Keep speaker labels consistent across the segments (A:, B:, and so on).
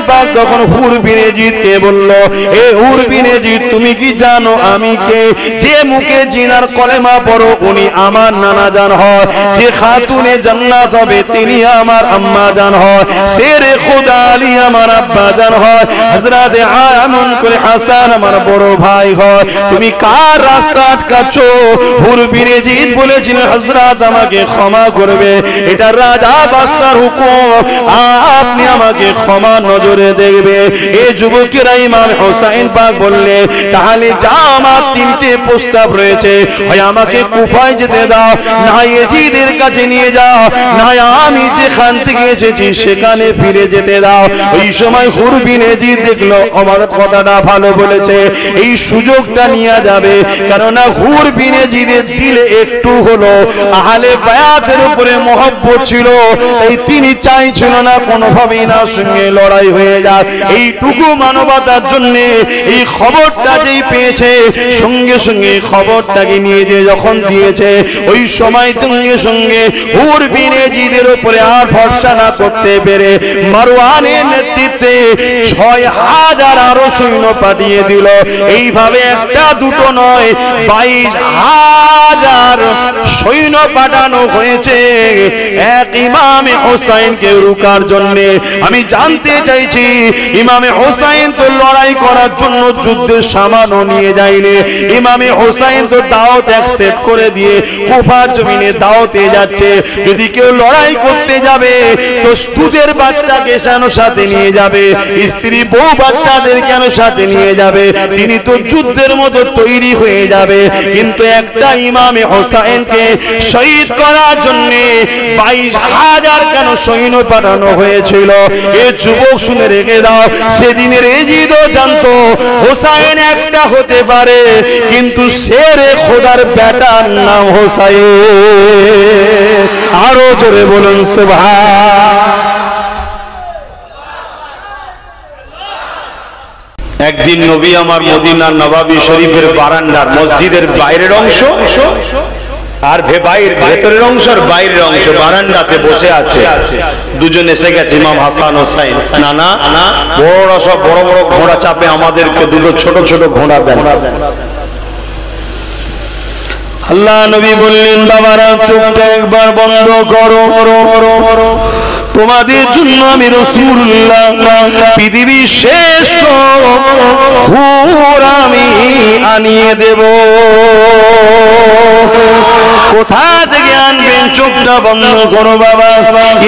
A: পাক তখন হুর বিন ইয়াজিদকে বলল, এ হুর বিন ইয়াজিদ, তুমি কি জানো আমি কে? যে মুখে জিনার কলেমা পড়ো উনি আমার নানা জান হয়, যে খাতুনে জান্নাত হবে তিনি আমার আম্মা জান হয়, শেরে খোদা আলী আমার আব্বা জান হয়, হযরত আমন করে হাসান আমার বড় ভাই হয়। তুমি কার রাস্তা আটকাচ্ছ? হুর বিন ইয়াজিদ বলেছিলেন, হযরত আমাকে ক্ষমা করবে, এটা রাজা বাদশার হুকুম, আপনি আমাকে ক্ষমা নজরে দেখবে। এই যুবকেরা ইমাম হোসেন পাক বললে, তাহলে যা আমার তিনটে প্রস্তাব রয়েছে, হয় আমাকে কুফায় যেতে দাও, না ইয়াজিদের কাছে নিয়ে যাও, না আমি যেখান থেকে এসেছি সেখানে ফিরে যেতে দাও। ওই সময় হুর বিন ইয়াজিদ দেখলো আমার কথাটা ভালো বলেছে, এই সুযোগটা নিয়ে যাবে, কেননা হুর বিন ইয়াজিদের দিলে একটু হলো আহলে বায়াতের উপরে মহব্বত ছিল, তাই তিনি চাইছিল না কোনোভাবেই না সঙ্গে লড়াই হয়ে যায়। এইটুকু মানবতার জন্য এই খবরটা যেই পেয়েছে, সঙ্গে সঙ্গে খবরটাকে নিয়ে যে যখন দিয়েছে, ওই সময় সঙ্গে সঙ্গে হুর বিন ইয়াজিদের উপরে আর ভরসা না করতে পেরে মারওয়ানের নেতৃত্বে ৬,০০০ আরো সৈন্য পাঠিয়ে দিল। এইভাবে একটা দুটো নয়, ২২,০০০ সৈন্য পাঠানো হয়েছে এক ইমামে হোসেনকে রুকার জন্য। আমি জানতে চাইছি, ইমামে হোসেন তো লড়াই করার জন্য যুদ্ধের সামানও নিয়ে যায়নি, ইমামে হোসেন তো দাওয়াত অ্যাকসেপ্ট করে দিয়ে কুফার জমিনে দাওয়াতে যাচ্ছে। যদি কেউ লড়াই করতে যাবে তো দুধের বাচ্চাকে কেন সাথে নিয়ে যাবে, স্ত্রী বউ বাচ্চাদের কেন সাথে নিয়ে যাবে? তিনি তো যুদ্ধের মতো তৈরি হয়ে যাবে। কিন্তু একটা ইমামে হোসেনকে শহীদ করার জন্য ২২,০০০ কেন সৈন্য পাঠানো হয়েছিল? এ যুবক শুনে রেখে দাও, সেদিনের ইয়াজিদও জানতো হোসেন একটা হতে পারে, কিন্তু শেরে খোদার বেটার নাম হোসেন। আরো জোরে বলুন সুবহান। একদিন নবী আমার মদিনার নবাবী শরীফের বারান্দার মসজিদের বাইরের অংশ আর ভেতরের অংশ আর বাইরের অংশ বারান্দাতে বসে আছে। দুজন এসে গেছে, ইমাম হাসান হোসেন, নানা বড় সব বড় বড় ঘোড়া চাপে আমাদেরকে দুটো ছোট ছোট ঘোড়া দেন। আল্লাহ নবী বললেন, বাবারা চোখটা একবার বন্ধ করো, তোমাদের জন্য আমি রাসূলুল্লাহ পৃথিবীর শ্রেষ্ঠ ঘোড়া আমি আনিয়ে দেব। কোথা থেকে আনবেন? চোখটা বন্ধ করো বাবা।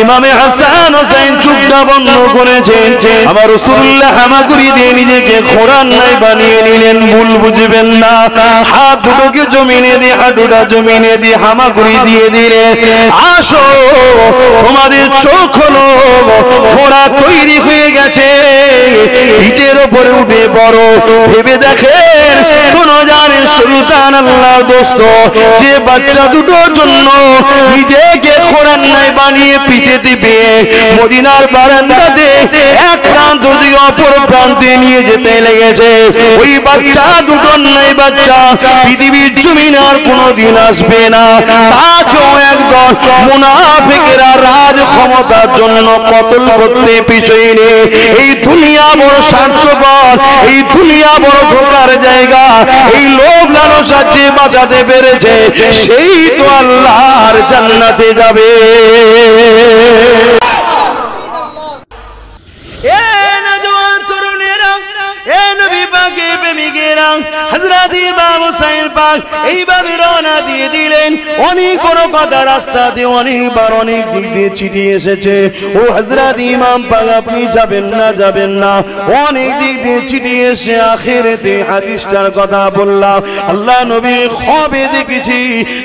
A: ইমামে হাসান হোসেন চোখটা বন্ধ করেছেন। আমার রাসূলুল্লাহ হামাগুড়ি দিয়ে নিজেকে ঘোড়ার নাই বানিয়ে নিলেন। ভুল বুঝবেন না, হাত দুটোকে জমিনে দিয়ে, হাঁটুটা জমিনে দিয়ে হামাগুড়ি দিয়ে দিলেন। আসো, তোমাদের চোখ হলো ঘোড়া তৈরি হয়ে গেছে, পিঠের ওপরে উঠে বড় ভেবে দেখেন কোন জানেন সুলতান আল্লাহ দোস্ত, যে বাচ্চা দুটোর জন্য নিজেকে ঘোড়ার নাই বানিয়ে পিঠে দিবে, মদিনার বারান্দাতে এক প্রান্ত থেকে অপর প্রান্তে নিয়ে যেতে লেগেছে। ওই বাচ্চা দুটোর নাই বাচ্চা পৃথিবীর জমিনে আর কোনোদিন আসবে না। তাকেও একদল মুনাফিকেরা রাজ ক্ষমতার জন্য কতল করতে পিছনে। এই দুনিয়া বড় স্বার্থপর, এই দুনিয়া বড় ধোঁকার জায়গা। এই লোভ লালসা যে বাঁচাতে পেরেছে সেই তো আল্লাহর জান্নাতে যাবে। হযরত ইমাম হোসেন পাক এইভাবে রওনা দিয়ে দিলেন। অনেক বড় কথা, রাস্তাতে অনেকবার অনেক দিক দিয়ে চিঠি এসেছে, ও হযরত ইমাম পাক আপনি যাবেন না, যাবেন না। অনেক দিক দিয়ে চিঠি এসে আখিরাতে হাদিসটার কথা বললাম। আল্লাহ নবী খবে দেখেছি,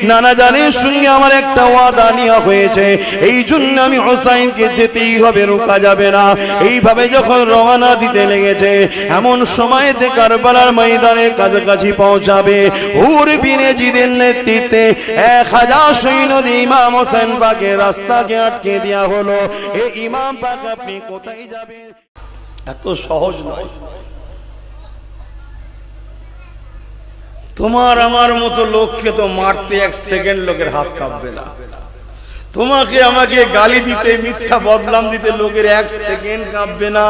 A: নানা জানের সঙ্গে আমার একটা ওয়াদা নেওয়া হয়েছে, এই জন্য আমি হোসেনকে যেতেই হবে, রোকা যাবে না। এইভাবে যখন রওনা দিতে লেগেছে, এমন সময়তে কারবালার ময়দানের কাছাকাছি পৌঁছাবে। হুর বিন ইয়াজিদের নেতৃত্বে ১০০০ সৈন্য দিয়ে ইমাম হোসেন পাকের রাস্তাকে আটকে দেওয়া হলো। এই ইমাম পাক আপনি কোথায় যাবেন? এত সহজ নয়। তোমার আমার মতো লোককে তো মারতে ১ সেকেন্ড লোকের হাত কাঁপবে না। তোমাকে আমাকে গালি দিতে, মিথ্যা বদনাম দিতে লোকের এক সেকেন্ড কাঁপবে না।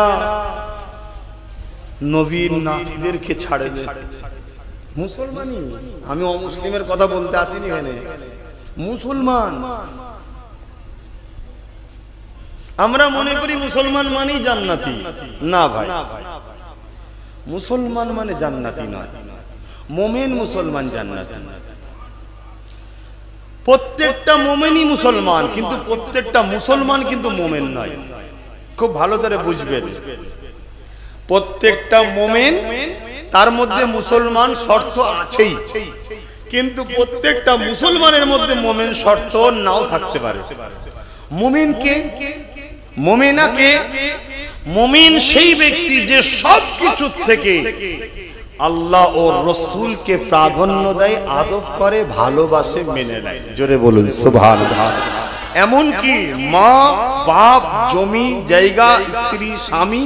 A: নবীর নাতিদেরকে ছাড়ে দে। মুসলমানই, আমি অমুসলিমের কথা বলতে আসিনি এখানে। মুসলমান, আমরা মনে করি মুসলমান মানেই জান্নাতি। না ভাই, মুসলমান মানে জান্নাতি নয়, মোমেন মুসলমান জান্নাতি। প্রত্যেকটা মোমেনই মুসলমান, কিন্তু প্রত্যেকটা মুসলমান কিন্তু মোমেন নয়। খুব ভালো করে বুঝবেন, প্রত্যেকটা মোমেন, তার মধ্যে মুসলমান শর্ত আছেই, কিন্তু প্রত্যেকটা মুসলমানের মধ্যে মোমেন শর্ত নাও থাকতে পারে। মোমেনকে, মোমেনাকে, মোমেন সেই ব্যক্তি যে সব কিছু থেকে আল্লাহ ও রসুলকে প্রাধান্য দেয়, আদব করে, ভালোবাসে, মেনে নেয়। জোরে বলুন সুবহানাল্লাহ। এমনকি মা বাপ, জমি জায়গা, স্ত্রী স্বামী,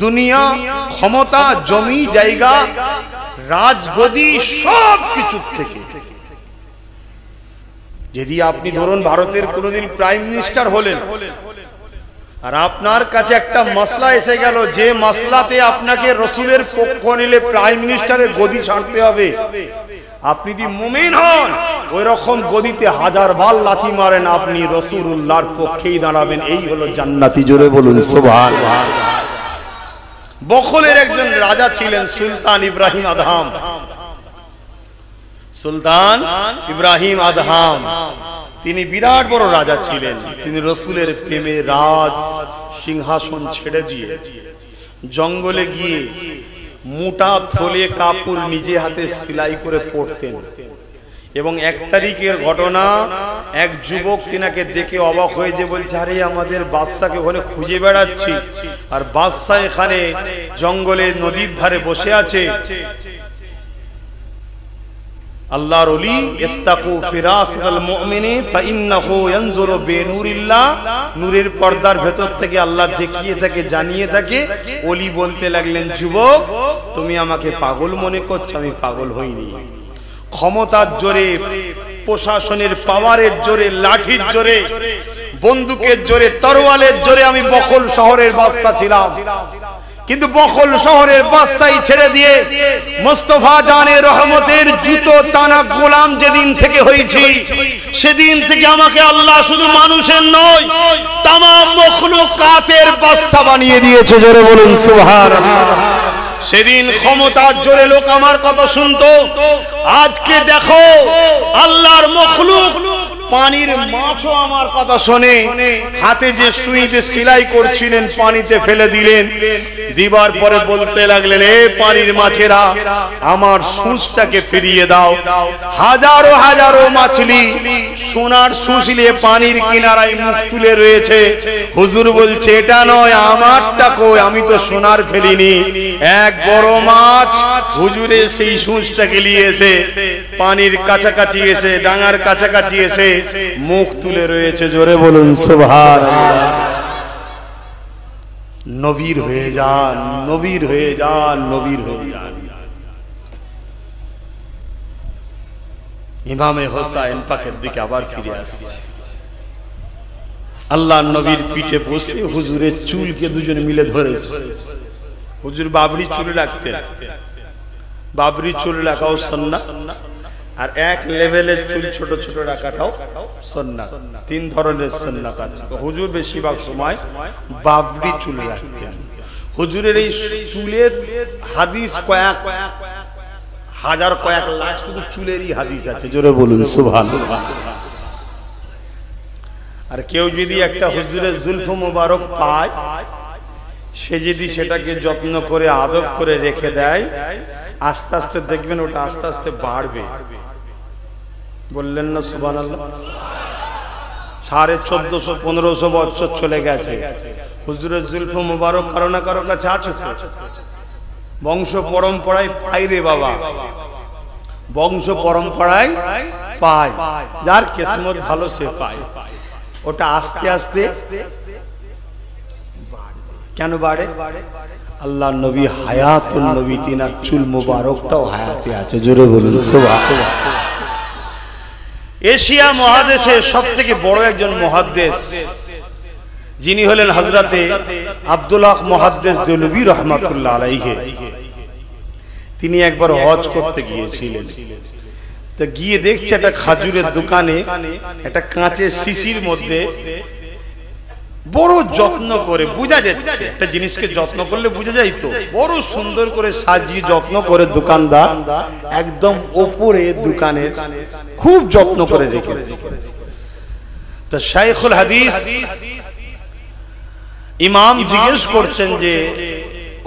A: দুনিয়া, ক্ষমতা, জমি জায়গা, রাজগদি, সব কিছু থেকে। যদি আপনি ধরুন ভারতের কোনদিন প্রাইম মিনিস্টার হলেন, আর আপনার কাছে একটা মাসলা এসে গেল, যে মাসলাতে আপনাকে রসুলের পক্ষ নিলে প্রাইম মিনিস্টারের গদি ছাড়তে হবে, আপনি যদি মুমিন হন, ওই রকম গদিতে হাজার বার লাথি মারেন, আপনি রাসূলুল্লাহর পক্ষেই দাঁড়াবেন। এই হলো জান্নাতি। জোরে বলুন সুবহানাল্লাহ। বখলের একজন রাজা ছিলেন, সুলতান ইব্রাহিম আদহাম। সুলতান ইব্রাহিম আদহাম, তিনি বিরাট বড় রাজা ছিলেন। তিনি রসুলের প্রেমে রাজ সিংহাসন ছেড়ে দিয়ে জঙ্গলে গিয়ে মোটা থলে কাপড় নিজে হাতে সেলাই করে পরতেন। এবং এক তারিখের ঘটনা, এক যুবক তিনাকে দেখে অবাক হয়ে যে বলছে, আরে আমাদের বাদশাকে ওখানে খুঁজে বেড়াচ্ছি, আর বাদশা এখানে জঙ্গলে নদীর ধারে বসে আছে। আল্লাহর ওলি, ইত্তাকু ফিরাসাতাল মুমিনি ফাইন্নাহু ইয়ানজুরু বিনুরিল্লাহ, নূরের পর্দার ভেতর থেকে আল্লাহ দেখিয়ে থাকে, জানিয়ে থাকে। ওলি বলতে লাগলেন, যুবক তুমি আমাকে পাগল মনে করছো, আমি পাগল হইনি। ক্ষমতার জোরে, প্রশাসনের পাওয়ারের জোরে, লাঠির জোরে, বন্দুকের জোরে, তরোয়ালের জোরে আমি বখল শহরের বাদশা ছিলাম, কিন্তু বখল শহরের বাদশাহী ছেড়ে দিয়ে মুস্তাফা জানে রহমতের জুতো টানা গোলাম যেদিন থেকে হয়েছি, সেদিন থেকে আমাকে আল্লাহ শুধু মানুষের নয়, তামাম মখলুকাতের বাদশা বানিয়ে দিয়েছে। জোরে বলুন সুবহানাল্লাহ। সেদিন ক্ষমতার জোরে লোক আমার কথা শুনতো, আজকে দেখো আল্লাহর মখলুক পানির মাছও আমার কথা শোনে। হাতে যে সুইতে সেলাই করছিলেন, পানিতে ফেলে দিলেন, দিবার পরে বলতে লাগলেন, এ পানির মাছেরা আমার সূঁচটাকে ফিরিয়ে দাও। হাজারো হাজারো মাছলি সোনার সূঁচ নিয়ে পানির কিনারায় মুখ তুলে রয়েছে। হুজুর বলছে, এটা নয়, আমারটা কই, আমি তো সোনার ফেলিনি। এক বড় মাছ হুজুরের সেই সূঁচটাকে নিয়ে এসে পানির কাছাকাছি এসে, ডাঙার কাছাকাছি এসে মুখ তুলে রয়েছে। জোরে বলুন সুবহানাল্লাহ। নবীর হয়ে যান, নবীর হয়ে যান, নবীর হয়ে যান। ইমামে হোসাইন পাকের দিকে আবার ফিরে আসছে। আল্লাহ নবীর পিঠে বসে হুজুরের চুলকে দুজনে মিলে ধরেছে। হুজুর বাবরি চুল রাখতেন, বাবরি চুল রাখাও সুন্নাত, আর এক লেভেলের চুল ছোট ছোট রাখাটাও সুন্নাত। তিন ধরনের সুন্নাত আছে। তো হুজুর বেশিরভাগ সময় বাবরি চুল রাখতেন। হুজুরের এই চুলের হাদিস কয়েক হাজার, কয়েক লাখ শুধু চুলেরই হাদিস আছে। জোরে বলুন সুবহানাল্লাহ। আর কেউ যদি একটা হুজুরের জুলফ মুবারক পায়, সে যদি সেটাকে যত্ন করে আদব করে রেখে দেয়, আস্তে আস্তে দেখবেন ওটা আস্তে আস্তে বাড়বে। বললেন না সুবহানাল্লাহ? 1450-1500 বছর চলে গেছে, হুজুরের জুলফ মুবারক কারো না কারো কাছে আছে। বংশ পরম্পরায় পাই রে বাবা, বংশ পরম্পরায় পায়। যার কিসমত ভালো সে পায়। ওটা আস্তে আস্তে কেন বাড়ে? আল্লাহ নবী হায়াতুন নবী, তিনার চুল মুবারকটাও হায়াতে আছে। জোরে বলুন সুবহানাল্লাহ। এশিয়া মহাদেশের সবথেকে বড় একজন মুহাদ্দিস যিনি হলেন হযরতে আব্দুল হক মুহাদ্দিস দেলবি রাহমাতুল্লাহ আলাইহি। তিনি একবার হজ করতে গিয়েছিলেন। তো গিয়ে দেখছে একটা খাজুরের দোকানে একটা কাঁচের শিশির মধ্যে বড় যত্ন করে, বোঝা যাচ্ছে একটা জিনিসকে যত্ন করলে বোঝা যায় তো, বড় সুন্দর করে সাজিয়ে যত্ন করে দোকানদার একদম ওপরে দোকানের খুব যত্ন করে রেখেছে। তো শাইখুল হাদিস ইমাম জিজ্ঞেস করছেন যে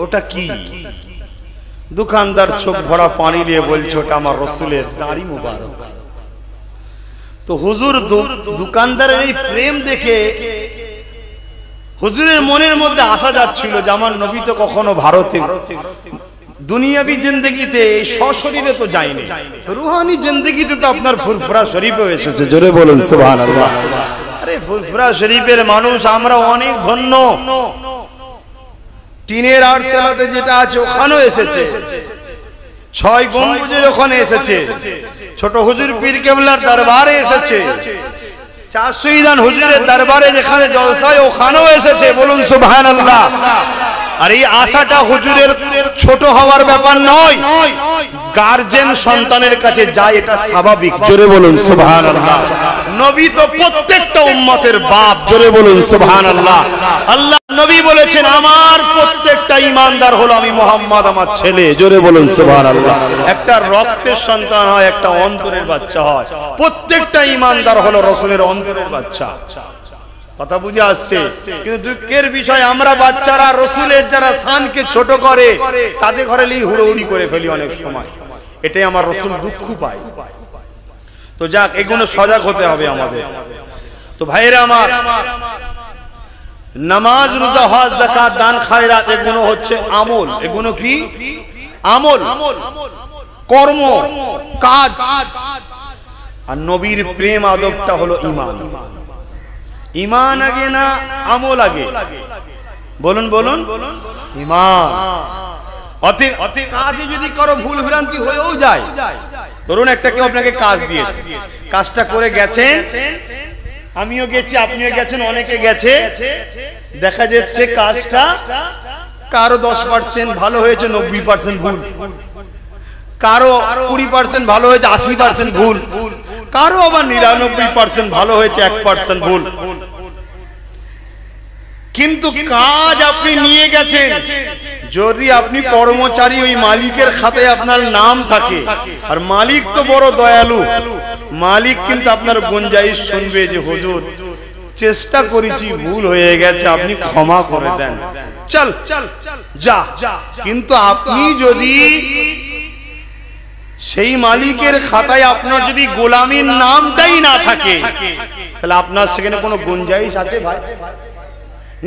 A: ওটা কি? দোকানদার চোখ ভরা পানি নিয়ে বলছে ওটা আমার রাসূলের দাড়ি মুবারক। তো হুজুর দোকানদারের এই প্রেম দেখে হুজুরের মনের মধ্যে আসা যাচ্ছিল যে আমার নবী তো কখনো ভারতে দুনিয়াবি জিন্দেগিতে সশরীরে তো যায়নি, রুহানি জিন্দেগিতে তো আপনার ফুরফুরা শরীফে এসেছে। জোরে বলুন সুবহানাল্লাহ। আরে ফুরফুরা শরীফের মানুষ আমরা অনেক ধন্য। টিনের আট চালাতে যেটা আছে ওখানেও এসেছে, 6 গম্বুজের ওখানে এসেছে, ছোট হুজুর পীর কেবলার দরবারে এসেছে, চার শহীদান হুজুরের দরবারে যেখানে জলসায় ওখানেও এসেছে। বলুন সুবহানাল্লাহ। আর এই আশাটা হুজুরের ছোট হওয়ার ব্যাপার নয়, গার্জেন সন্তানের কাছে যায় এটা স্বাভাবিক। জোরে বলুন সুবহানাল্লাহ। নবী তো প্রত্যেকটা উম্মতের বাপ। জোরে বলুন সুবহানাল্লাহ। আল্লাহ নবী বলেছেন আমার প্রত্যেকটা ঈমানদার হলো আমি মুহাম্মদ আমার ছেলে। জোরে বলুন সুবহানাল্লাহ। একটা রক্তের সন্তান হয়, একটা অন্তরের বাচ্চা হয়, প্রত্যেকটা ঈমানদার হলো রাসূলের অন্তরের বাচ্চা। কথা বুঝে আসছে? কিন্তু দুঃখের বিষয় আমরা বাচ্চারা রাসূলের যারা শানকে ছোট করে তাদের ঘরে লিয়ে হুড়োহুড়ি করে ফেলি অনেক সময়। এটাই আমার রাসূল দুঃখ পায়। তো যাক, এগুলো সজাগ হতে হবে আমাদের। তো ভাইরা আমার, নামাজ, রোজা, হজ, যাকাত, দান, খায়রাত এগুলো হচ্ছে আমল। এগুলো কি? আমল, কর্ম, কাজ। আর নবীর প্রেম আদবটা হলো ঈমান। ঈমান আগে না আমল আগে? বলুন বলুন। ঈমান। অতি কাজে যদি কারো ভুল ভ্রান্তি হয়েও যায়, ধরুন একটা কেউ আপনাকে কাজ দিয়েছে, কাজটা করে গেছেন, আমিও গেছি, আপনিও গেছেন, অনেকে গেছে, দেখা যাচ্ছে কাজটা কারো 10% ভালো হয়েছে, 90% ভুল, কারো 20% ভালো হয়েছে, 80% ভুল, কারো আবার 99% ভালো হয়েছে, 1% ভুল। কিন্তু কাজ আপনি নিয়ে গেছেন, যদি আপনি কর্মচারী ওই মালিকের খাতায় আপনার নাম থাকে, আর মালিক তো বড় দয়ালু, মালিক কিন্তু আপনার গুঞ্জাইশ শুনবে যে হুজুর চেষ্টা করেছি, ভুল হয়ে গেছে, আপনি ক্ষমা করে দেন, চল যা। কিন্তু আপনি যদি সেই মালিকের খাতায় আপনার যদি গোলামীর নামটাই না থাকে, তাহলে আপনার সেখানে কোনো গুঞ্জাইশ আছে ভাই?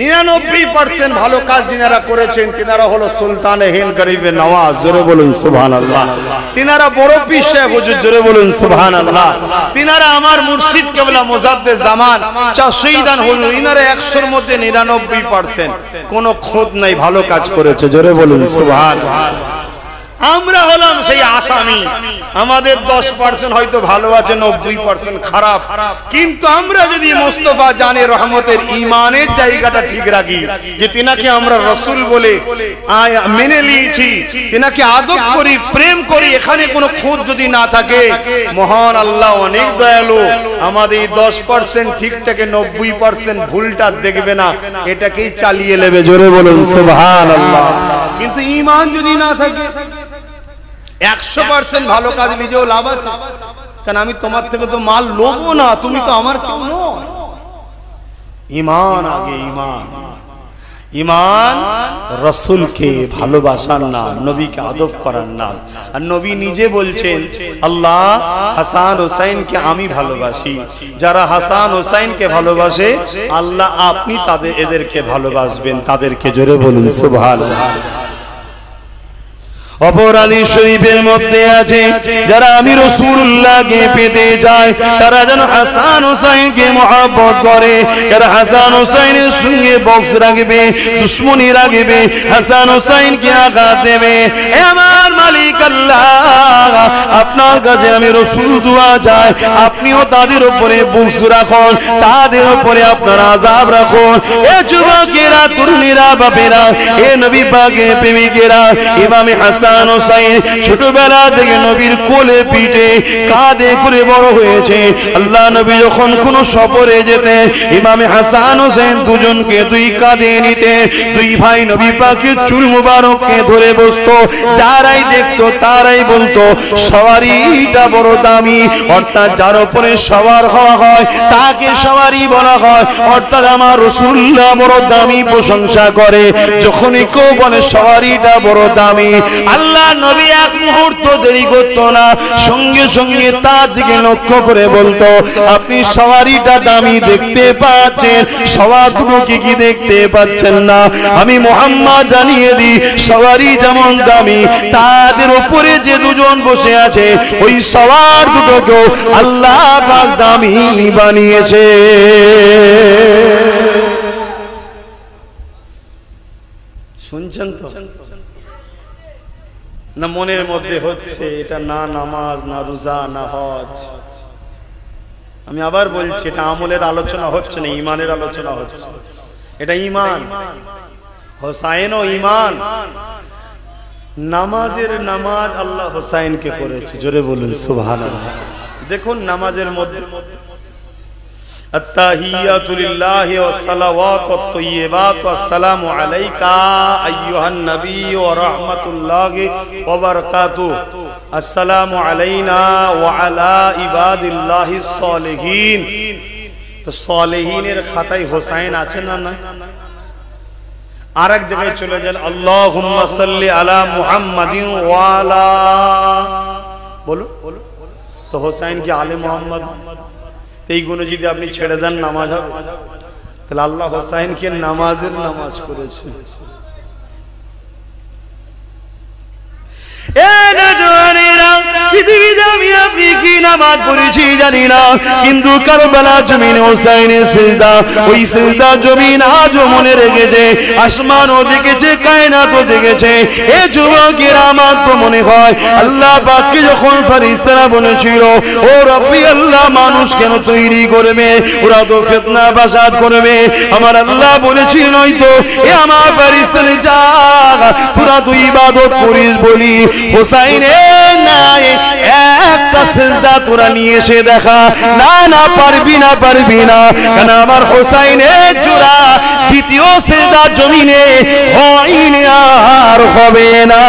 A: 99% ভালো কাজ যিনারা করেছেন তিনারা হলো সুলতানে হিন্দ গরিবে নওয়াজ। জোরে বলুন সুবহানাল্লাহ। তিনারা বড় পীর সাহেব হুজুর। জোরে বলুন সুবহানাল্লাহ। তিনারা আমার মুর্শিদ কেবলা মুজাদ্দিদ জামান শহীদান হুজুর। ইনারা 100-র মধ্যে 99% কোনো খোদ নাই, ভালো কাজ করেছে। জোরে বলুন সুবহানাল্লাহ। আমরা হলাম সেই আসামি, আমাদের 10% হয়তো ভালো আছে, 90% খারাপ। কিন্তু আমরা যদি মুস্তাফা জানে রহমতের ঈমানের জায়গাটা ঠিক রাখি, যে তিনাকে আমরা রাসূল বলে মেনে নিয়েছি, তিনাকে আদব করি, প্রেম করি, এখানে কোনো খুঁত যদি না থাকে, মহান আল্লাহ অনেক দয়ালু, আমাদের 10% ঠিকটাকে 90% ভুলটা দেখবে না, এটাকেই চালিয়ে নেবে। জোরে বলুন সুবহানাল্লাহ। কিন্তু ঈমান যদি না থাকে, 100% ভালো কাজ নিজেও লাভ আছে, কারণ আমি তোমার থেকে তো মাল লোবো না, তুমি তো আমার কেউ নও। ঈমান আগে, ঈমান। ঈমান রাসূলকে ভালোবাসার নাম, নবীকে আদব করার নাম। আর নবী নিজে বলছেন, আল্লাহ হাসান হোসেনকে আমি ভালোবাসি, যারা হাসান হোসেনকে ভালোবাসে আল্লাহ আপনি এদেরকে ভালোবাসবেন, তাদেরকে। জোরে বলুন সুবহানাল্লাহ। অপরাধী শরীফের মধ্যে আছে যারা আমি রাসূলুল্লাহকে পেতে চায় তারা যেন হাসান হোসেনকে মহব্বত করে, যারা হাসান হোসেনের সঙ্গে বক্স রাখবে, দুশ্মনী রাখবে, হাসান হোসেনকে আঘাত দেবে। এ আমার মালিক আল্লাহ, আপনার কাছে আমি রাসূল দোয়া চাই, আপনিও তাদের উপরে বক্স রাখুন, তাদের উপরে আপনার আযাব রাখুন। এ যুবকেরা, তরুণীরা, বাপেরা, এ নবী পাকের প্রেমিকেরা, ইমামে হাসান হোসেন ছোটবেলা থেকে নবীর কোলে পিঠে কাঁধে করে বড় হয়েছে। আল্লাহ নবী যখন কোন সফরে যেতেন, ইমামে হাসান হোসেন দুজনকে দুই কাঁধে নিতে, দুই ভাই নবী পাকের চুল মুবারককে ধরে বসতো। যারাই দেখতো তারাই বলতো সওয়ারিটা বড় দামি, অর্থাৎ যার উপরে সওয়ার হওয়া হয় তাকে সওয়ারি বলা হয়, অর্থাৎ আমার রাসূলুল্লাহ বড় দামি প্রশংসা করে। যখনই কেউ বলে সওয়ারিটা বড় দামি, আল্লাহ নবী এক মুহূর্ত দেরি করতো না, সঙ্গে সঙ্গে তার দিকে লক্ষ্য করে বলতো আপনি সওয়ারিটা দামি দেখতে পাচ্ছেন, সওয়ার দুটো কি দেখতে পাচ্ছেন না? আমি মুহাম্মদ জানিয়ে দিই সওয়ারি যেমন দামি, তাদের উপরে যে দুজন বসে আছে ওই সওয়ার দুটোকেও আল্লাহ পাক দামি বানিয়েছে। শুনছেন তো না? মনের মধ্যে হচ্ছে এটা না নামাজ, না রোজা, না হজ। আমি আবার বলছি, এটা আমলের আলোচনা হচ্ছে না, ইমানের আলোচনা হচ্ছে। এটা ইমান, হোসাইনও ইমান। নামাজের নামাজ আল্লাহ হোসাইনকে করেছে, জোরে বলুন সুবহানাল্লাহ। দেখুন নামাজের মধ্যে আত্তাহিয়াতু লিল্লাহি ওয়াস সালাওয়াতু ওয়াত তাইয়্যিবাতু আসসালামু আলাইকা আইয়ুহান নবী ওয়া রাহমাতুল্লাহি ওয়া বারাকাতুহু, আসসালামু আলাইনা ওয়া আলা ইবাদিল্লাহিস সালিহিন। তো সালিহিনের খাতায় হোসাইন আছে না? না। আরেক জায়গায় চলে যান, আল্লাহুম্মা সাল্লি আলা মুহাম্মাদিন ওয়া আলা, বলো। তো হোসাইন কি আলে মুহাম্মদ? এইগুলো যদি আপনি ছেড়ে দেন নামাজ হবে? তাহলে আল্লাহ হোসাইনকে নামাজের নামাজ করেছে। পৃথিবীতে আমি আপনি কি নামাজ পড়েছি জানি না, কিন্তু কারবালা জমিনে হোসাইনের সিজদা, ওই সিজদা জমিন আজও মনে রেখেছে, আসমানও দেখেছে, কায়নাতও দেখেছে। এ যুবকেরা, আমার তো মনে হয় আল্লাহ পাককে যখন ফেরেশতারা বলেছিল ও রব্বি আল্লাহ মানুষ কেন তৈরি করবে, ওরা তো ফিতনা ফাসাদ করবে, আমার আল্লাহ বলেছিল নয়তো এ আমার ফেরেশতারা যা তোরা তো ইবাদত করিস বলি হোসাইনের নাই একটা সিজদা তোরা নিয়ে এসে দেখা। না না, পারবি না, পারবি না, কারণ আমার হোসাইনের জোড়া দ্বিতীয় সিজদা জমিনে হয়নি আর হবে না।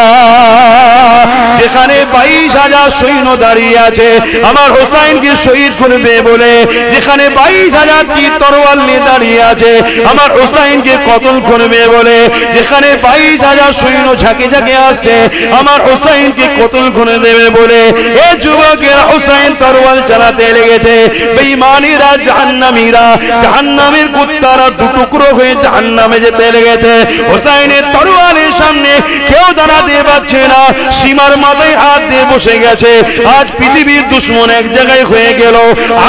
A: যেখানে 22,000 সৈন্য দাঁড়িয়ে আছে আমার হোসাইনকে শহীদ করবে বলে, যেখানে 22,000 তীর তরোয়াল নিয়ে দাঁড়িয়ে আছে আমার হোসাইনকে কতল করবে বলে, যেখানে 22,000 সৈন্য ঝাঁকে ঝাঁকে আসছে আমার হোসাইনকে কতল করে দেবে বলে, এ যুবকেরা হোসাইন তরোয়াল চালাতে লেগেছে। বেঈমানিরা, জাহান্নামীরা, জাহান্নামের কুত্তারা দুটুকরো হয়ে জাহান্নামে যেতে লেগেছে। হোসাইনের তরোয়ালের সামনে কেউ দাঁড়াতে পারছে না, সীমার মাথায় হাত দিয়ে বসে গেছে। আজ পৃথিবীর দুশ্মন এক জায়গায় হয়ে গেল,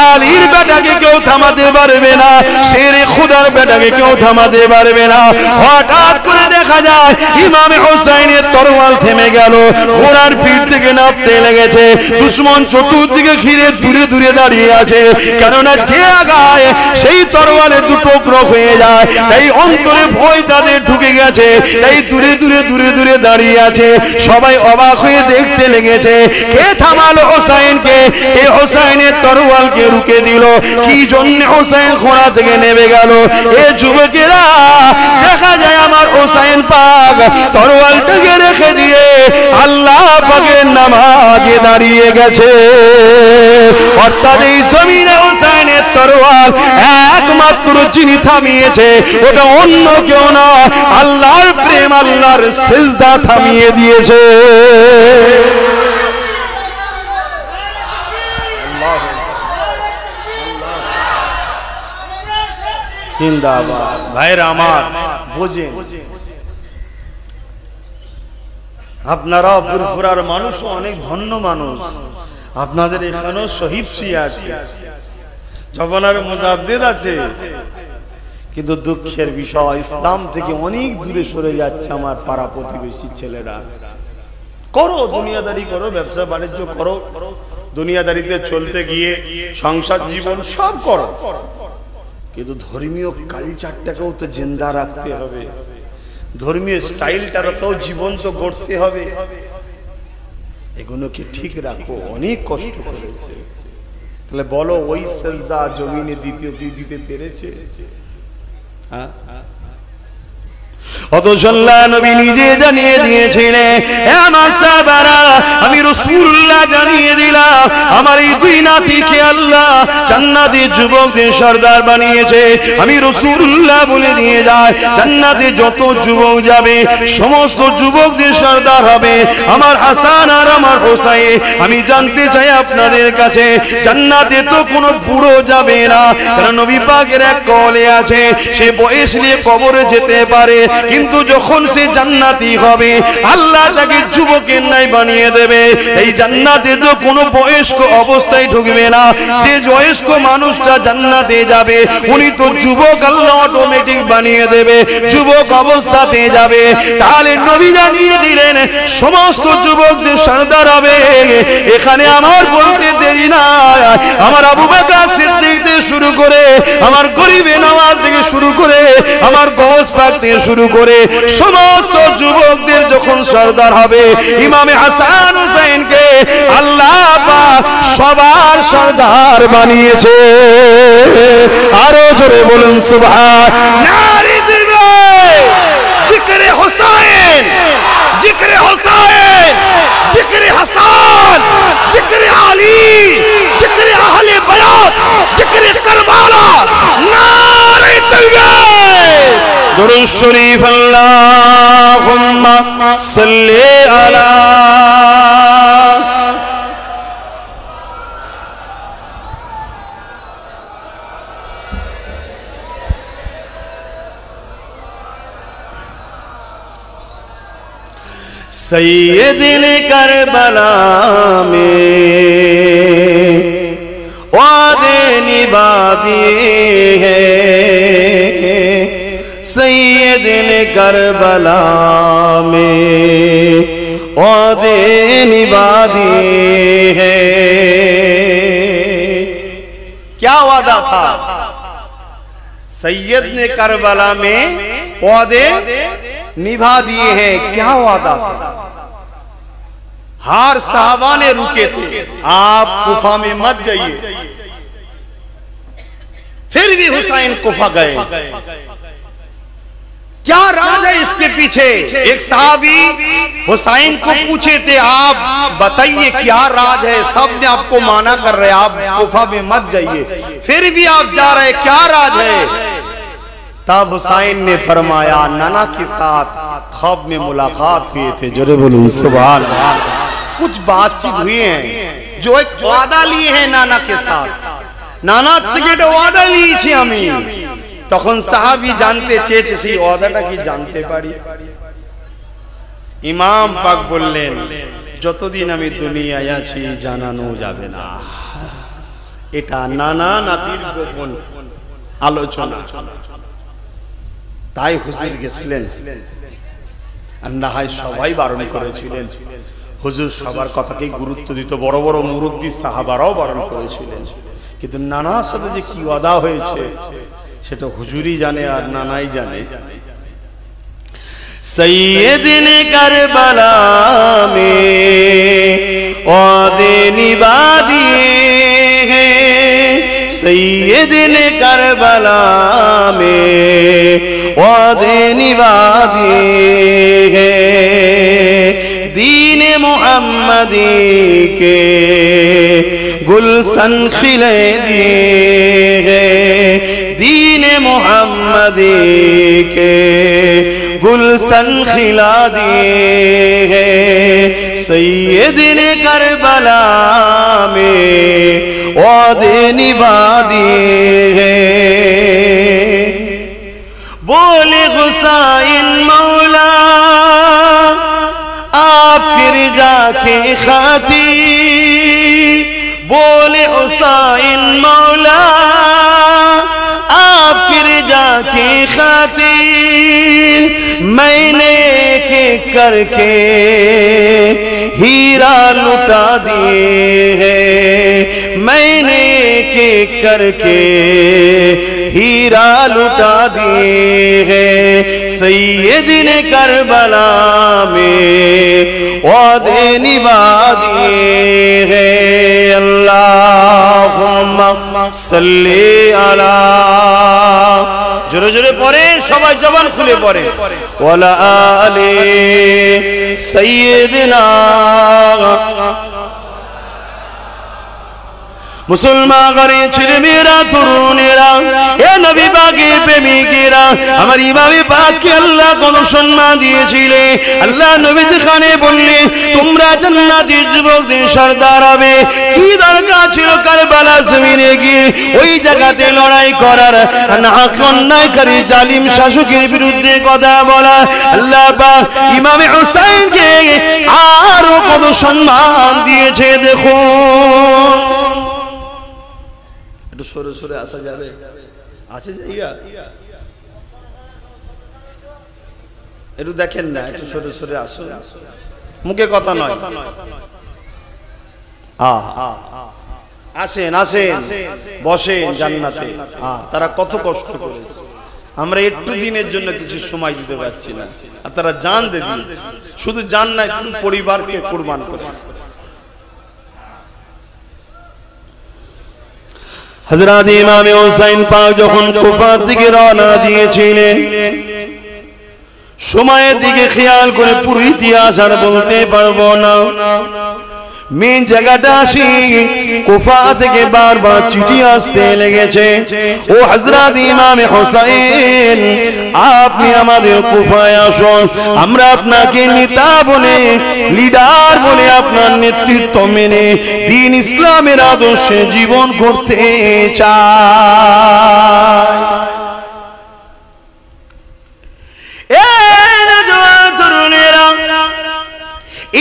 A: আলীর বেটাকে কেউ থামাতে পারবে না, শেরে খুদার বেটাকে কেউ থামাতে পারবে না। হঠাৎ করে দেখা যায় ইমামে হোসাইনের তরোয়াল থেমে গেল, ঘোড়ার পিঠ থেকে নামতে লেগেছে। দুশ্মন চতুর্দিকে ঘিরে দূরে দূরে দাঁড়িয়ে আছে, কেননা যে আগায় সেই তরোয়ালে দুটুকরো হয়ে যায়, তাই অন্তরে ভয় তাদের ঢুকে গেছে, তাই দূরে দূরে দূরে দূরে দাঁড়িয়ে আছে। সবাই অবাক হয়ে দেখতে লেগেছে কে থামালো হোসাইনকে, কে হোসাইনের তরোয়ালকে রুকে দিল, কি জন্য হোসাইন ঘোড়া থেকে নেমে গেল। এ যুবকেরা, দেখা যায় আমার হোসাইন পাক তরোয়ালটাকে রেখে দিয়ে আল্লাহ পাকের নামাজে দাঁড়িয়ে গেছে। অর্থাৎ এই জমিনে হোসাইনের তরোয়াল একমাত্র যিনি থামিয়েছে ওটা অন্য কেউ না, আল্লাহর প্রেম, আল্লাহর সিজদা থামিয়ে দিয়েছে। জিন্দাবাদ। ভাইরা আমার, বোঝেন আপনারা ফুরফুরার মানুষও অনেক ধন্য মানুষ, আপনাদের এখানেও শহীদ শুয়ে আছে, জবানার মুজাদ্দিদ আছে, কিন্তু দুঃখের বিষয় ইসলাম থেকে অনেক দূরে সরে যাচ্ছে আমার পাড়া প্রতিবেশী ছেলেরা। করো দুনিয়াদারি করো, ব্যবসা বাণিজ্য করো, দুনিয়াদারিতে চলতে গিয়ে সংসার জীবন সব করো, কিন্তু ধর্মীয় কালচারটাকেও তো জিন্দা রাখতে হবে, ধর্মীয় স্টাইলটাকেও জীবন্ত করতে হবে। এগুলোকে ঠিক রাখো, অনেক কষ্ট করেছে। তাহলে বলো ওই সেজদা জমিনে দিতে পেরেছে? হ্যাঁ, অথচ আল্লাহ নবী নিজে জানিয়ে দিয়েছিলেন, হে আমার সাহাবারা, আমি রাসূলুল্লাহ জানিয়ে দিলাম আমার এই দুই নাতিকে আল্লাহ জান্নাতের যুবকদের সর্দার বানিয়েছে। আমি রাসূলুল্লাহ বলে দিয়ে যায়, জান্নাতে যত যুবক যাবে সমস্ত যুবকদের সর্দার হবে আমার হাসান আর আমার হোসাইন। আমি জানতে চাই আপনাদের কাছে, জান্নাতে তো কোনো বুড়ো যাবে না, কারণ নবী পাকের এক কওলে আছে, সে বয়স নিয়ে কবরে যেতে পারে, কিন্তু যখন সে জান্নাতি হবে আল্লাহ তাকে যুবকের ন্যায় বানিয়ে দেবে। এই জান্নাতে তো কোনো বয়স্ক অবস্থায় ঢুকবে না, যে বয়স্ক মানুষটা জান্নাতে যাবে উনি তো যুবক, আল্লাহ অটোমেটিক বানিয়ে দেবে, যুবক অবস্থাতে যাবে। তাহলে নবী জানিয়ে দিলেন সমস্ত যুবকদের সর্দার হবে। এখানে আমার বলতে দেরি না, আমার আবু বকর সিদ্দিক থেকে শুরু করে, আমার গরিবে নওয়াজ থেকে শুরু করে, আমার গওস পাক থেকে শুরু করে সমস্ত যুবকদের যখন সর্দার হবে, ইমামে হাসান হুসাইনকে আল্লাহ পাক সবার সর্দার বানিয়েছে। আরো জোরে বলুন সুবহান। নারে দিবে জিকরে হুসাইন, জিকরে হুসাইন, জিকরে হাসান, জিকরে আলী, জিকরে আহলে বায়াত, জিকরে কারবালা। নারে দিবে দুরূদ শরীফ আল্লাহুম্মা সাল্লি আলা सैयदे करबला में वादे निभा दिए हैं, सैयदे करबला में वादे निभा दिए हैं। क्या वादा था? सैयद ने करबला में वादे निभा दिए हैं। क्या वादा था? हर साहबा ने रुके थे, आप कुफा में मत जाइए, फिर भी हुसैन कुफा गए। क्या राज है इसके पीछे? एक साहबी हुसैन को पूछे थे, आप बताइए क्या राज है? सब ने आपको माना कर रहे, आप कुफा में मत जाइए, फिर भी आप जा रहे, क्या राज है? तब हुसैन ने फरमाया, नाना के साथ ख्वाब में मुलाकात हुए थे। जोरे बोलो सुभान अल्लाह। कुछ बातचीत हुई है, जो एक वादा लिए हैं नाना के साथ, नाना टिकट वादा लिয়েছি আমি। তখন সাহাবী জানতে চেয়েছে সেই ওয়াদাটা কি জানতে পারি? ইমাম পাক বললেন, যতদিন আমি দুনিয়ায় আছি জানানো যাবে না। এটা নানা নাতির গোপন আলোচনা। তাই হুজুর গেছিলেন, আর না হয় সবাই বারণ করেছিলেন। হুজুর সবার কথাকে গুরুত্ব দিত, বড় বড় মুরব্বী সাহাবারাও বারণ করেছিলেন, কিন্তু নানার সাথে যে কি ওয়াদা হয়েছে সেটা হুজুরই জানে আর নানাই জানে। সৈয়দে কারবালা মে ওয়াদে নিভা দিয়ে हैं, सैयदे करबला में वादे निभा दिए हैं। दीन मुहम्मदी के गुलशन खिले दिए हैं, दीन मुहम्मदी के गुलशन खिला दिए हैं। सैयदे करबला में वादे निभा दिए हैं। बोले हुसैन मौला आपकी रिजा की खातिर बोले हुसैन मौला, आपकी रिजा की खातिर मैंने के करके हीरा लुटा दिए हैं, मैंने के करके हीरा लुटा दिए हैं। सैयदने करबला में वादे निभा दिए हैं। अल्लाहुम्मा सल्ली अला, जोरे जोरे पढ़े, सबाई जबान खुले पढ़े, वाला आले सैयदना। मुसलमान घरे ছেলে মেয়েরা তরুণেরা, এ নবী পাকের প্রেমিকেরা, আমার ইমামে পাককে আল্লাহ কত সম্মান দিয়েছিলে। আল্লাহ নবী যেখানে বললে তোমরা জান্নাতের যুবকদের সর্দার হবে, কি দরকার ছিল কারবালা জমিনে গিয়ে ওই জায়গাতে লড়াই করার, অন্যায়কারী জালিম শাসকের বিরুদ্ধে কথা বলা। আল্লাহ পাক ইমামে হুসাইনকে আরো কত সম্মান দিয়েছে দেখুন। সরে সরে আসা যাবে, আছে জায়গা? একটু দেখেন না, একটু সরে সরে আসুন, মুখে কথা নয়। আসেন আসেন, বসেন জান্নাতে। তারা কত কষ্ট করেছে, আমরা একটু দিনের জন্য কিছু সময় দিতে পারছি না, আর তারা জান দিয়ে দিয়েছে। শুধু জান না, পুরো পরিবারকে কুরবান করেছে। হযরত ইমাম হুসাইন পাক যখন কুফা থেকে রওনা দিয়েছিলেন, সময়ের দিকে খেয়াল করে পুরো ইতিহাস আর বলতে পারবো না। মেন জায়গাটা আসি, কুফা থেকে বারবার চিঠি আসতে লেগেছে, ও হযরত ইমাম হুসাইন আপনি আমাদের কুফায় আসুন, আমরা আপনাকে নেতা বলে, লিডার বলে আপনার নেতৃত্ব মেনে দ্বীন ইসলামের আদর্শে জীবন করতে চাই।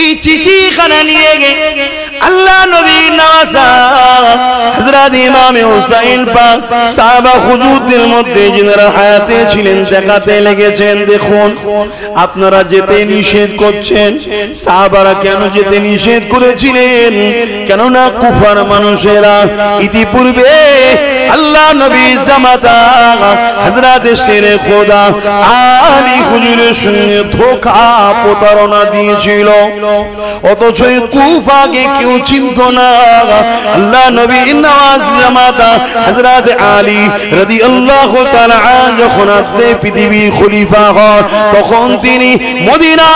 A: এই চিঠিখানা নিয়ে গে আল্লাহ নবী নওয়াজা হযরত ইমাম হুসাইন পাক সাহাবা হুজুরদের মধ্যে যিনারা হায়াতে ছিলেন দেখাতে লেগেছেন। দেখুন আপনারা যেতে নিষেধ করছেন, সাহাবারা কেন যেতে নিষেধ করেছিলেন? কেননা কুফার মানুষেরা ইতিপূর্বে আল্লাহ নবী জামাতা হযরত শেরে খোদা আলী হুজুরের সঙ্গে ধোঁকা প্রতারণা দিয়েছিল, অথচ কুফাকে কেউ চিনত না। আল্লাহ নবী নওয়াজ জামাতা হযরত আলী রাদিয়াল্লাহু তাআলা যখন পৃথিবীর খলিফা হন, তখন তিনি মদিনা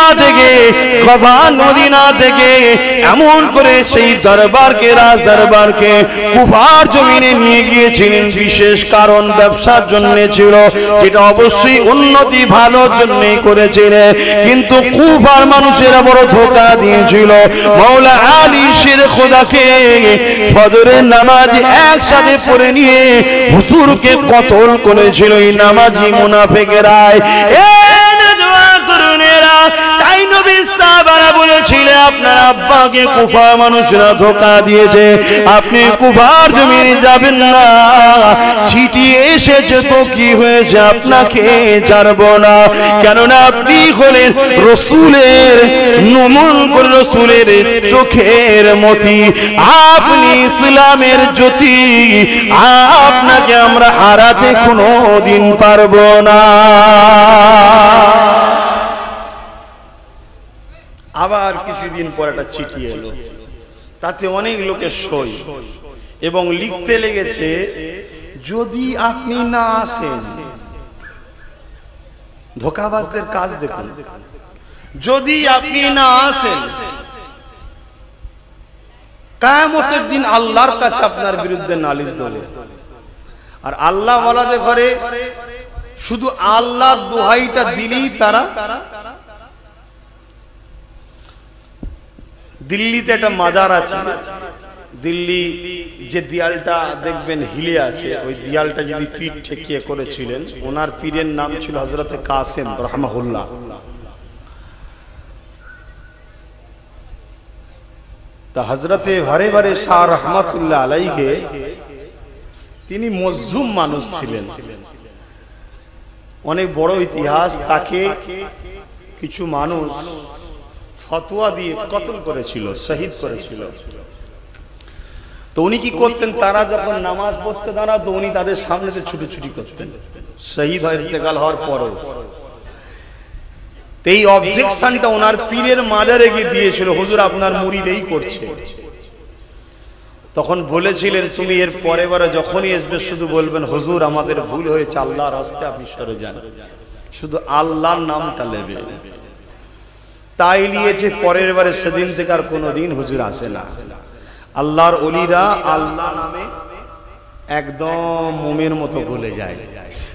A: থেকে এমন করে সেই দরবারকে, রাজ দরবারকে কুফার জমিনে নিয়ে গিয়েছিলেন। বিশেষ কারণ ব্যবসার জন্য ছিল, যেটা অবশ্যই উন্নতি ভালোর জন্যই করেছিলেন, কিন্তু কুফার মানুষেরা বড় ধোঁকা দিয়েছিল। মাওলা আলী শের খোদাকে ফজরের নামাজ একসাথে পড়ে নিয়ে হুজুরকে কতল করেছিল এই নামাজি মুনাফিকেরা। তাই নবী সাহাবারা বলেছিলেন আপনার আব্বাকে কুফা মানুষরা ধোঁকা দিয়েছে, আপনি কুফার জমিনে যাবেন না। চিঠি এসেছে তো কি হয়েছে, আপনাকে ছাড়ব না, কেননা আপনি হলেন রসুলের নমন করে রসুলের চোখের মতি, আপনি ইসলামের জ্যোতি, আপনাকে আমরা হারাতে কোনো দিন পারব না। আবার কিছুদিন পর একটা চিঠি এলো, তাতে অনেক লোকের সই, এবং লিখতে লেগেছে যদি আপনি না আসেন, ধোঁকাবাজদের কাজ দেখুন, যদি আপনি না আসেন কিয়ামতের দিন আল্লাহর কাছে আপনার বিরুদ্ধে নালিশ দেব। আর আল্লাহ ওয়ালাদের ঘরে শুধু আল্লাহর দোহাইটা দিলেই তারা, দিল্লিতে একটা মাজার আছে, দিল্লি যে দেয়ালটা দেখবেন হিলে আছে, ওই দেয়ালটা যদি পিঠ ঠেকিয়ে করেছিলেন, ওনার পীরের নাম ছিল হযরতে কাসেম রাহমাহুল্লাহ। তা হযরতে ভারে ভারে শাহ রহমাতুল্লাহ আলাইহি তিনি মজলুম মানুষ ছিলেন, অনেক বড় ইতিহাস। তাকে কিছু মানুষ ফতোয়া দিয়ে কতল করেছিল, শহীদ করেছিল। তো উনি কি করতেন, তারা যখন নামাজ পড়তে দাঁড়াতো উনি তাদের সামনেতে ছুটোছুটি করতেন, শহীদ হয় ইন্তেকাল হওয়ার পরও। এই অবজেকশনটা ওনার পীরের মাজারে গিয়ে দিয়েছিল, হুজুর আপনার মুরিদ এই করছে। তখন বলেছিলেন তুমি এর পরে বারে যখনই আসবে শুধু বলবেন হুজুর আমাদের ভুল হয়েছে, আল্লাহর রাস্তায় আপনি সরে যান, শুধু আল্লাহর নামটা নেবে। তাই নিয়েছে, পরের বারে সেদিন থেকে আর কোনোদিন হুজুর আসে না। আল্লাহর ওলিরা আল্লাহ নামে একদম মোমের মতো গলে যায়।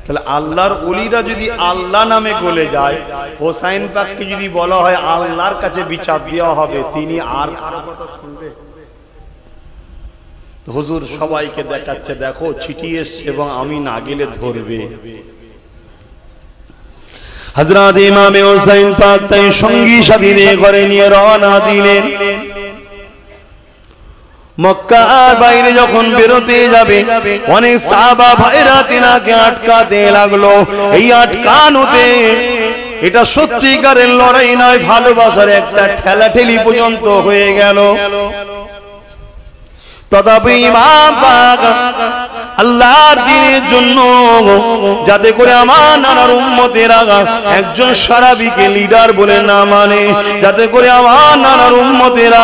A: তাহলে আল্লাহর ওলিরা যদি আল্লাহ নামে গলে যায়, হোসাইন পাককে যদি বলা হয় আল্লাহর কাছে বিচার দেওয়া হবে, তিনি আর কারো কথা শুনবে? হুজুর সবাইকে দেখাচ্ছে দেখো চিঠি এসছে এবং আমি না গেলে ধরবে। হযরত ইমাম হোসেন পাক তাই সঙ্গী সাথী নিয়ে ঘরে নিয়ে রওনা দিলেন। মক্কার বাইরে যখন বেরোতে যাবে অনেক সাহাবা ভাইরা তিনাকে আটকাতে লাগলো। এই আটকানোতে এটা সত্যিকারের লড়াই নয়, ভালোবাসার একটা ঠেলাঠেলি পর্যন্ত হয়ে গেল। তথাপি ইমাম পাক আল্লাহর দ্বীনের জন্য, যাতে করে আমার নানার উম্মতেরা একজন সারাবিকে লিডার বলে না মানে, যাতে করে আমার নানার উম্মতেরা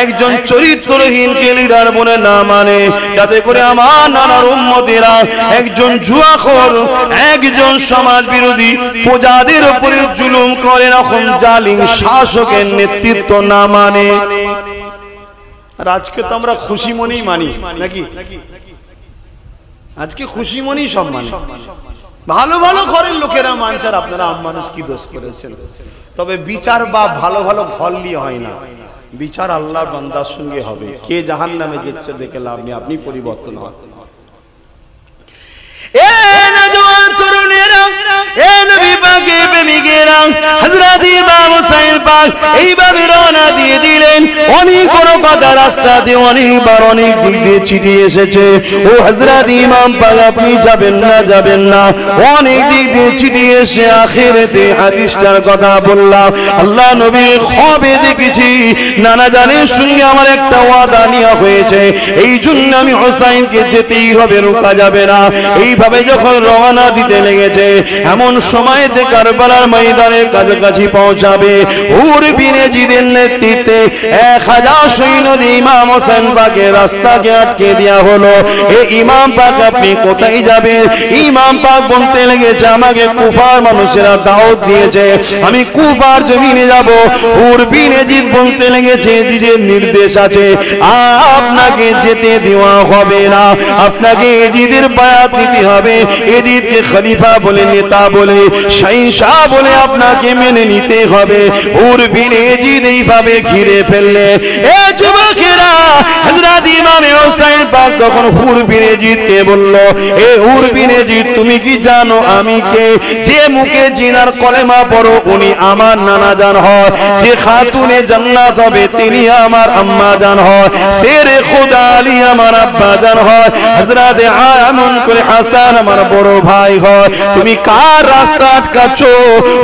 A: একজন চরিত্রহীনকে লিডার বলে না মানে, যাতে করে আমার নানার উম্মতেরা একজন জুয়াখোর, একজন সমাজ বিরোধী, প্রজাদের উপরে জুলুম করে এরকম জালিম শাসকের নেতৃত্ব না মানে। আর আজকে তো আমরা খুশি মনেই মানি নাকি? আজকে খুশি মনেই সব মানে, ভালো ভালো ঘরের লোকেরা মানছে, আর আপনারা মানুষ কি দোষ করেছেন। তবে বিচার বা ভালো ভালো ঘর নিয়ে হয় না, বিচার আল্লাহর বান্দার সঙ্গে হবে। কে জাহান্নামে যাচ্ছে দেখে লাভ নেই, আপনি পরিবর্তন হন। এ নওজওয়ান তরুণেরা, এ নবী পাকের প্রেমিকেরা, হযরত ইমাম হোসেন পাক এইভাবে রওনা দিয়ে দিলেন। অনেক বড় কথা, রাস্তাতে অনেকবার অনেক দিক দিয়ে চিঠি এসেছে, ও হযরত ইমাম পাক আপনি যাবেন না, যাবেন না। অনেক দিক দিয়ে চিঠি এসে আখিরাতে হাদিসটার কথা বললাম। আল্লাহ নবী খবে দেখেছি নানা জানের সঙ্গে আমার একটা ওয়াদা নেওয়া হয়েছে, এই জন্য আমি হোসেনকে যেতেই হবে, রোকা যাবে না। এইভাবে যখন রওনা দিতে লেগেছে, এমন সময়তে কারবালার ময়দানের কাছাকাছি পৌঁছাবে। উর বিন ইয়াজিদের নেতৃত্বে 1000 সৈন্য দিয়ে ইমাম হোসেন পাকের রাস্তাকে আটকে দেওয়া হলো। এ ইমাম পাক আপনি কোথায় যাবেন? ইমাম পাক বলতে লেগেছে আমাকে কুফার মানুষেরা দাওয়াত দিয়েছে, আমি কুফার জমিনে যাব। উর বিন ইয়াজিদ বলতে লেগেছে যে নির্দেশ আছে আপনাকে যেতে দেওয়া হবে না, আপনাকে ইয়াজিদের বায়াত নিতে হবে, ইয়াজিদকে খলিফা বলে, নেতা বলে, শাহিনশাহ বলে আপনাকে মেনে নিতে হবে। উর বিন ইয়াজিদ এইভাবে ঘিরে ফেললে। এ যুবকেরা, হযরত ইমাম হোসেন পাক তখন উর বিন ইয়াজিদকে বলল, এ উর বিন ইয়াজিদ তুমি কি জানো আমি কে? যে মুখে জিনার কলেমা পড়ো উনি আমার নানা জান হয়, যে খাতুনে জান্নাত হবে তিনি আমার আম্মা জান হয়, শেরে খোদা আলী আমার আব্বা জান হয়, হযরত আমন করে হাসান আমার বড় ভাই হয়। তুমি কার রাস্তা আটকাচ্ছ?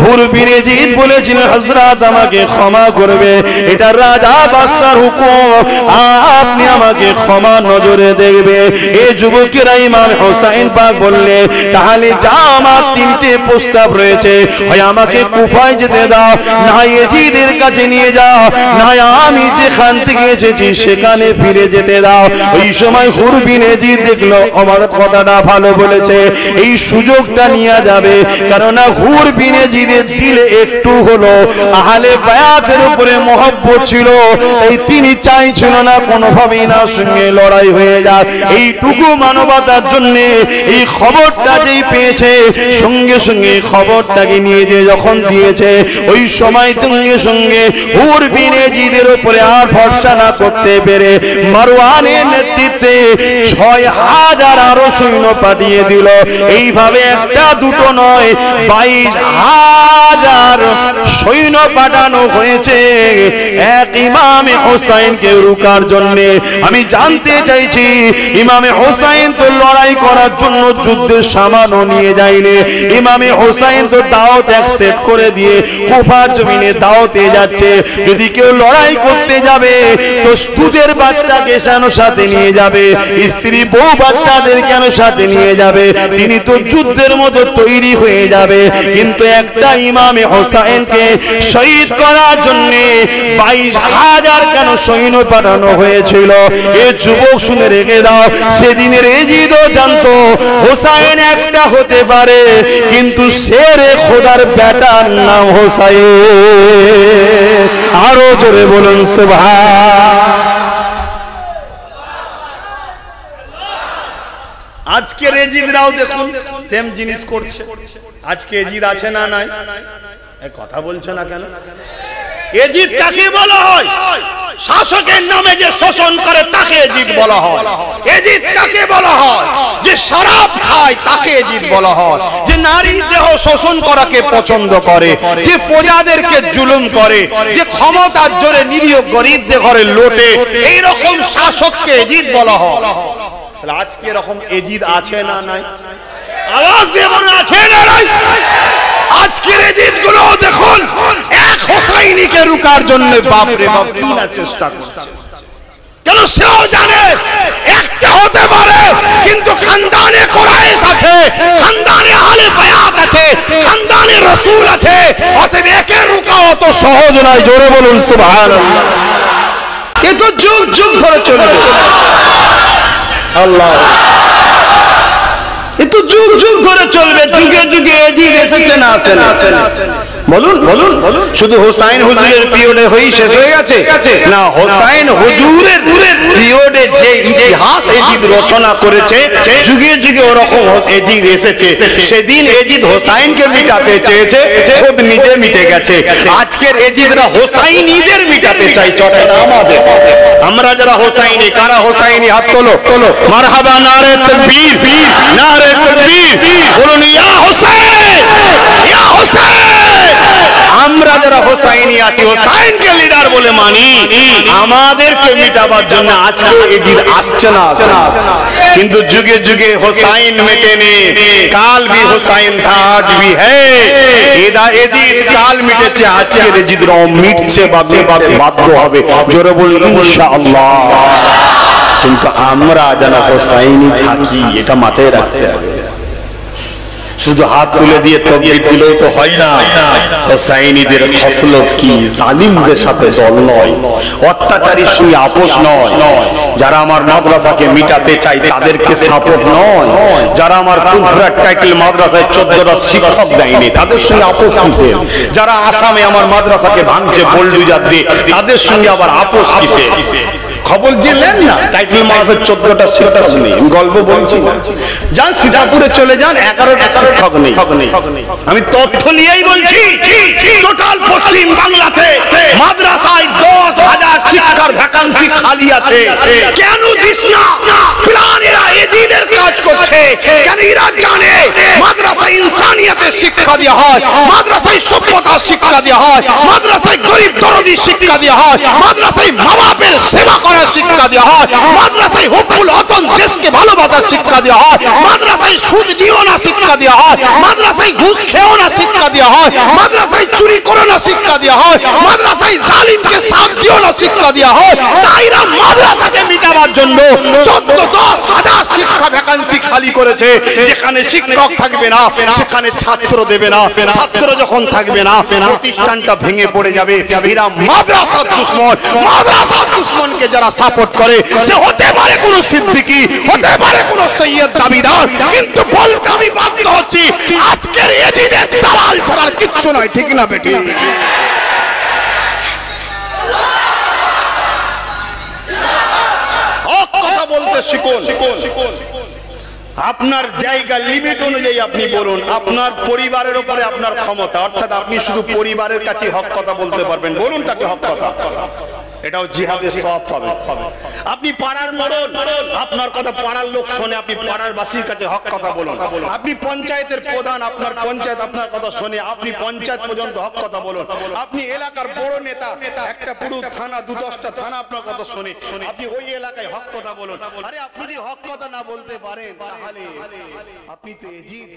A: উর বিন ইয়াজিদ বলেছিলেন হযরত আমাকে ক্ষমা করবে, এটা রাজা বাদশার হুকুম, আপনি আমাকে ক্ষমা নজরে দেখবে। এই যুবকেরা ইমাম হোসেন পাক বললে তাহলে যা আমার 3টে প্রস্তাব রয়েছে, হয় আমাকে কুফায় যেতে দাও, না ইয়াজিদের কাছে নিয়ে যাও, না আমি যেখান থেকে এসেছি সেখানে ফিরে যেতে দাও। ওই সময় উর বিন ইয়াজিদ দেখলো আমার কথাটা ভালো বলেছে, এই সুযোগটা নিয়ে যাবে, কারণ উর বিন ইয়াজিদের দিলে একটু হলো আহলে বায়াতের উপরে মহব্বত ছিল, এই তিনি চাইছিল না কোনোভাবেই না সঙ্গে লড়াই হয়ে যায়। এইটুকু মানবতার জন্য এই খবরটা যেই পেয়েছে সঙ্গে সঙ্গে খবরটাকে নিয়ে যে যখন দিয়েছে, ওই সময় সঙ্গে সঙ্গে উর বিন ইয়াজিদের উপরে আর ভরসা না করতে পেরে মারওয়ানের নেতৃত্বে 6000 আরো সৈন্য পাঠিয়ে দিল। এইভাবে একটা দুটো নয়, 22,000 সৈন্য পাঠানো হয়েছে। এক ইমামে হোসাইনকে রুকার জন্য। আমি জানতে চাইছি ইমামে হোসাইন তো লড়াই করার জন্য যুদ্ধের সামানও নিয়ে যায়নি, ইমামে হোসাইন তো দাওয়াত অ্যাকসেপ্ট করে দিয়ে কুফার জমিনে দাওয়াতে যাচ্ছে। যদি কেউ লড়াই করতে যাবে তো দুধের বাচ্চাকে কেন সাথে নিয়ে যাবে, স্ত্রী বউ বাচ্চাদের কেন সাথে নিয়ে যাবে, তিনি তো যুদ্ধের মতো তৈরি হয়ে যাবে। কিন্তু একটা ইমামে হোসাইনকে শহীদ করার জন্য 22,000 কেন সৈন্য পাঠানো হয়েছিল। এ যুবক শুনে রেখে দাও, সেদিনের এজিদও জানতো হোসাইন একটা হতে পারে, কিন্তু শেরে খোদার বেটার নাম হোসাইন। আরো জোরে বলুন সুবহান। আজকে এজিদরাও দেখুন সেম জিনিস করছে। আজকে এজিদ আছে না নাই? কথা বলছে না কেন? এজিদ কাকে বলা হয়? শাসকের নামে যে শোষণ করে তাকে এজিদ বলা হয়। এজিদ কাকে বলা হয়? যে শরাব খায় তাকে এজিদ বলা হয়। যে নারী দেহ শোষণ করাকে পছন্দ করে, যে প্রজাদেরকে জুলুম করে, যে ক্ষমতার জোরে নিরীহ গরিবদের ঘরে লোটে, এই রকম শাসককে এজিদ বলা হয়। আজকে এরকম এজিদ আছে না নাই? আওয়াজ দিয়ে বলুন, আছে না নাই? আজকের এজিদ গুলো দেখুন এক হোসাইনিকে রুকার জন্য বাপ রে বাপ কি না চেষ্টা করছে। কেন সেও জানে একটা হতে পারে, কিন্তু খানদানে কুরাইশ আছে, খানদানে আহলে বায়াত আছে, খানদানে রাসূল আছে, অতএব একে রুকা অত সহজ নয়। জোরে বলুন সুবহানাল্লাহ। এ তো যুগ যুগ ধরে চলবে। আল্লাহ, এ তো যুগ যুগ ধরে চলবে। যুগে যুগে এজিদ এসেছে না আসে না? বলুন বলুন বলুন। শুধু হোসাইন হুজুরের পিরিয়ডে হই শেষ হয়ে গেছে না? হোসাইন হুজুরের পিরিয়ডে যে ইতিহাস এজিদ রচনা করেছে, যুগে যুগে ওরকম এজিদ এসেছে। সেদিন এজিদ হোসাইনকে মিটাতে চেয়েছে, খুব নিজে মিটে গেছে। আজকের এজিদরা হোসাইনিদের মিটাতে চাই। চটে না আমাদের। আমরা যারা হোসাইনি, কারা হোসাইনি? হাত তোলো তোলো। মারহাবা, নারে তাকবীর, নারে তাকবীর। বলুন ইয়া হোসেন, ইয়া হোসেন। আমরা যারা হোসাইনি আছি, হোসাইনকে লিডার বলে মানি, আমাদেরকে মিটাবার জন্য আজকে এজিদ আসছে না। কিন্তু যুগে যুগে হোসাইন মেটেনি, কাল ভি হোসাইন থা আজ ভি হ্যায়। এদা এজিদ কাল মিটেছে, আজকের এজিদরাও মিটছে, বাধ্য হবে। জোরে বলি ইনশাআল্লাহ। কিন্তু আমরা যেন হোসাইনি থাকি, এটা মাথায় রাখতে হবে। শুধু হাত তুলে দিয়ে তাকবীর দিলেও তো হয় না। হোসাইনিদের খসলত কি? জালিমদের সাথে দল নয়, অত্যাচারীর সঙ্গে আপোষ নয়। যারা আমার মাদ্রাসাকে মিটাতে চাই তাদেরকে সাপোর্ট নয়। যারা আমার ফুলফুরার টাইটেল মাদ্রাসায় 14টা শিক্ষক দেয়নি তাদের সঙ্গে আপোষ কিসের? যারা আসামে আমার মাদ্রাসাকে ভাঙছে বোলডুজার দিয়ে, তাদের সঙ্গে আবার আপোষ কিসের? খবর দিলেন না? টাইটেল মাদ্রাসায় 14টা শিক্ষক নেই, গল্প বলছি না। যান সীতাপুরে চলে যান, 11টা শিক্ষক নেই। আমি তথ্য নিয়েই বলছি। টোটাল পশ্চিম বাংলাতে মাদ্রাসায় 10,000 শিক্ষার ভ্যাকান্সি খালি আছে। কেন দিস না? প্রাণীরা এজিদের কাজ করছে। কেন এরা জানে মাদ্রাসায় ইনসানিয়াতের শিক্ষা দেওয়া হয়, মাদ্রাসায় সভ্যতার শিক্ষা দেওয়া হয়, মাদ্রাসায় গরিব দরদির শিক্ষা দেওয়া হয়, মাদ্রাসায় মা বাপের সেবা করার শিক্ষা দেওয়া হয়, মাদ্রাসায় হুব্বুল ওতন দেশকে ভালোবাসার শিক্ষা দেওয়া হয়, মাদ্রাসায় সুদ নিও না শিক্ষা দেওয়া হয়, মাদ্রাসায় ঘুষ খেও না শিক্ষা দেওয়া হয়, মাদ্রাসায় চুরি করো না শিক্ষা দেওয়া হয়, মাদ্রাসায় জালিমকে সাথ দিও না শিক্ষা দেওয়া হয়। তাইরা মাদ্রাসাকে মিটাবার জন্য 10,000 শিক্ষা ভ্যাকান্সি খালি করেছে। যেখানে শিক্ষক থাকবে না সেখানে ছাত্র দেবে না, ছাত্র যখন থাকবে না প্রতিষ্ঠানটা ভেঙে পড়ে যাবে। এরা মাদ্রাসার দুশমন। মাদ্রাসার দুশমনকে যারা সাপোর্ট করে সে হতে পারে কোন সিদ্দিকী, হতে পারে কোন সৈয়দ দাবিদার, কিন্তু বলতে আমি বাধ্য হচ্ছি আজকের এজিদের দালাল ছাড়ার কিচ্ছু নয়। ঠিক না বেটি? কথা বলতে শিখুন। আপনার জায়গা লিমিট অনুযায়ী আপনি বলুন। আপনার পরিবারের উপরে আপনার ক্ষমতা, অর্থাৎ আপনি শুধু পরিবারের কাছে হক কথা বলতে পারবেন। বলুন তাকে হক কথা। এটাও জিহাদের সওয়াব হবে। আপনি পাড়ার মোড়ল, আপনার কথা পাড়ার লোক শোনে, আপনি পাড়ার বাসীর কাছে হক কথা বলুন। আপনি পঞ্চায়েতের প্রধান, আপনার পঞ্চায়েত আপনার কথা শোনে, আপনি পঞ্চায়েত পর্যন্ত হক কথা বলুন। আপনি এলাকার বড় নেতা, একটা পুরো থানা 2-10টা থানা আপনার কথা শোনে, আপনি ওই এলাকায় হক কথা বলুন। আরে আপনি যদি হক কথা না বলতে পারেন তাহলে আপনি তো এজিদ।